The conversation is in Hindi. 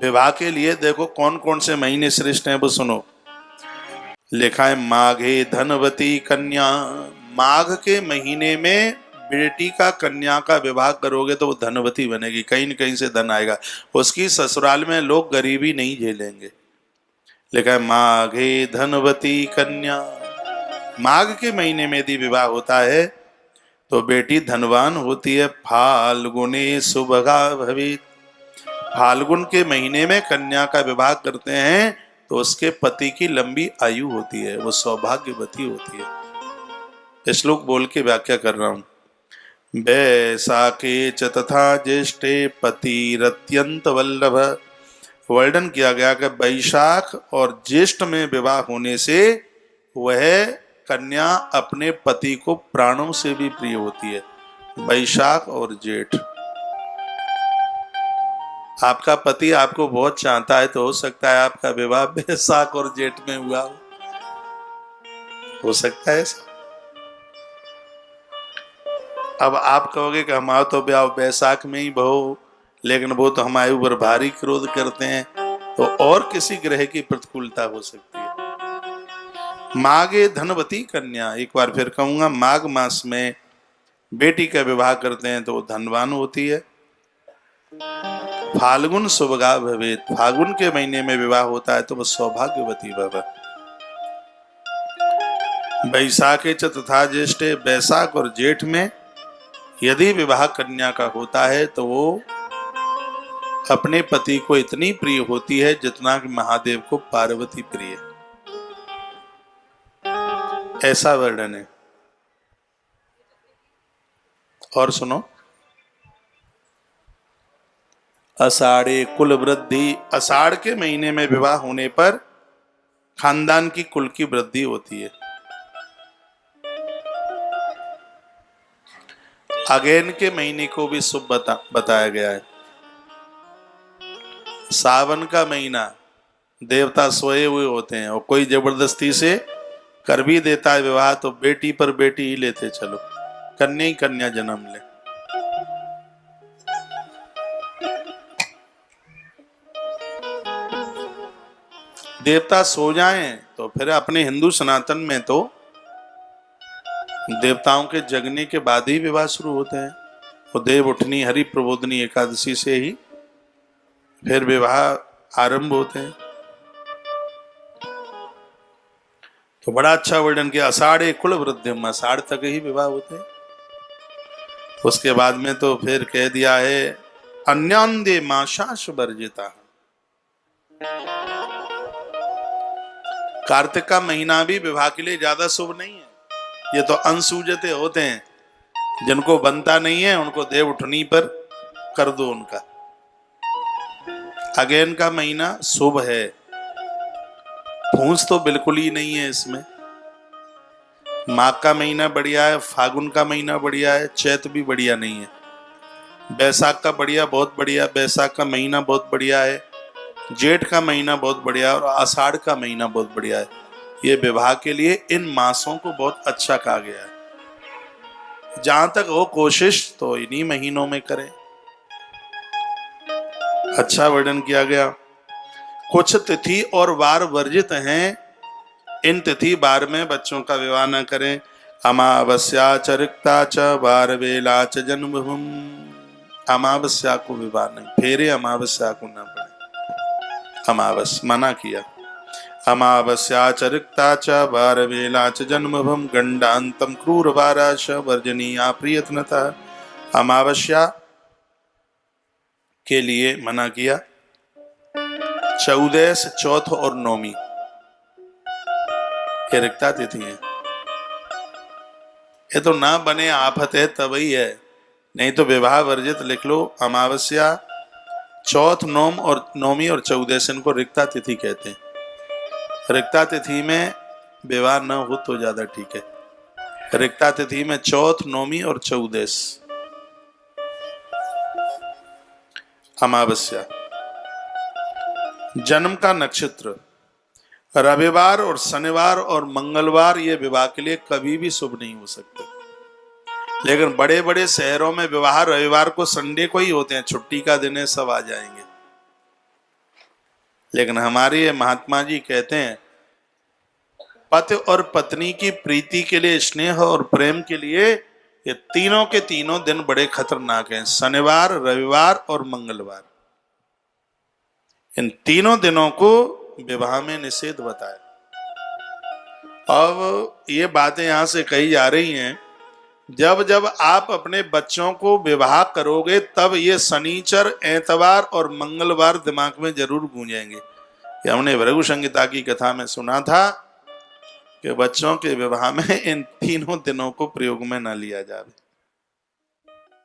विवाह के लिए देखो कौन कौन से महीने श्रेष्ठ हैं वो सुनो। लिखा है माघे धनवती कन्या। माघ के महीने में बेटी का कन्या का विवाह करोगे तो वो धनवती बनेगी, कहीं न कहीं से धन आएगा, उसकी ससुराल में लोग गरीबी नहीं झेलेंगे। लिखा है माघे धनवती कन्या। माघ के महीने में यदि विवाह होता है तो बेटी धनवान होती है। फाल्गुने सुभगा भवेत्। फाल्गुन के महीने में कन्या का विवाह करते हैं तो उसके पति की लंबी आयु होती है, वो सौभाग्यवती होती है। श्लोक बोल के व्याख्या कर रहा हूं। वैसाखे च तथा ज्येष्ठे पतिरत्यंत वल्लभ। वर्णन किया गया कि वैशाख और ज्येष्ठ में विवाह होने से वह कन्या अपने पति को प्राणों से भी प्रिय होती है। वैशाख और जेठ। आपका पति आपको बहुत चाहता है तो हो सकता है आपका विवाह वैशाख और जेठ में हुआ हो सकता है ऐसा। अब आप कहोगे कि हमारा तो ब्याह वैशाख में ही बहु, लेकिन वो तो हमारे ऊपर भारी क्रोध करते हैं, तो और किसी ग्रह की प्रतिकूलता हो सकती है। माघे धनवती कन्या, एक बार फिर कहूंगा, माघ मास में बेटी का विवाह करते हैं तो वो धनवान होती है। फाल्गुन सुभगा भवेत्। फाल्गुन के महीने में विवाह होता है तो वह सौभाग्यवती भव। वैशाखे च तथा ज्येष्ठे। वैशाख और जेठ में यदि विवाह कन्या का होता है तो वो अपने पति को इतनी प्रिय होती है जितना कि महादेव को पार्वती प्रिय, ऐसा वर्णन है। और सुनो, अषाढ़े कुल वृद्धि। अषाढ़ के महीने में विवाह होने पर खानदान की कुल की वृद्धि होती है। अगेन के महीने को भी शुभ बताया गया है। सावन का महीना देवता सोए हुए होते हैं और कोई जबरदस्ती से कर भी देता है विवाह तो बेटी पर बेटी ही लेते चलो, कन्या ही कन्या जन्म ले। देवता सो जाएं तो फिर अपने हिंदू सनातन में तो देवताओं के जगने के बाद ही विवाह शुरू होते हैं। वो देव उठनी हरि प्रबोधनी एकादशी से ही फिर विवाह आरंभ होते हैं। तो बड़ा अच्छा वर्णन किया। अषाढ़े कुल वृद्धिम, अषाढ़ तक ही विवाह होते हैं। उसके बाद में तो फिर कह दिया है अन्यान्दे माशाश वर्जिता। कार्तिक का महीना भी विवाह के लिए ज्यादा शुभ नहीं है। ये तो अनसूजते होते हैं, जिनको बनता नहीं है उनको देव उठनी पर कर दो उनका। अगेन का महीना शुभ है, फूंस तो बिल्कुल ही नहीं है इसमें। माघ का महीना बढ़िया है, फागुन का महीना बढ़िया है, चैत भी बढ़िया नहीं है। बैसाख का बढ़िया, बहुत बढ़िया, बैसाख का महीना बहुत बढ़िया है, जेठ का महीना बहुत बढ़िया और आषाढ़ का महीना बहुत बढ़िया है। ये विवाह के लिए इन मासों को बहुत अच्छा कहा गया है। जहां तक हो कोशिश तो इन्हीं महीनों में करें, अच्छा वर्णन किया गया। कुछ तिथि और वार वर्जित हैं, इन तिथि बार में बच्चों का विवाह न करें। अमावस्या च रिक्ता च वार वेला च जन्मभूमि। अमावस्या को विवाह नहीं, फेरे अमावस्या को न पड़े, अमावस मना किया। अमावस्या च रिक्ता च वार वेला च जन्मभूमि गंडांतम क्रूर वाराश वर्जनीया प्रियतनता। अमावस्या के लिए मना किया। चौदस, चौथ और नौमी ये रिक्ता तिथि है। ये तो ना बने आफत है तभी है, नहीं तो विवाह वर्जित लिख लो। अमावस्या, चौथ, नौम और नौमी और चौदस इनको रिक्ता तिथि कहते हैं। रिक्ता तिथि में विवाह न हो तो ज्यादा ठीक है। रिक्ता तिथि में चौथ, नौमी और चौदस। अमावस्या, जन्म का नक्षत्र रविवार और शनिवार और मंगलवार ये विवाह के लिए कभी भी शुभ नहीं हो सकते। लेकिन बड़े बड़े शहरों में विवाह रविवार को, संडे को ही होते हैं, छुट्टी का दिन है, सब आ जाएंगे। लेकिन हमारे ये महात्मा जी कहते हैं पति और पत्नी की प्रीति के लिए, स्नेह और प्रेम के लिए ये तीनों के तीनों दिन बड़े खतरनाक हैं, शनिवार, रविवार और मंगलवार। इन तीनों दिनों को विवाह में निषेध बताया। अब ये बातें यहां से कही जा रही हैं, जब जब आप अपने बच्चों को विवाह करोगे तब ये शनिचर, एतवार और मंगलवार दिमाग में जरूर गूंजेंगे। ये हमने भृगु संहिता की कथा में सुना था कि बच्चों के विवाह में इन तीनों दिनों को प्रयोग में न लिया जाए।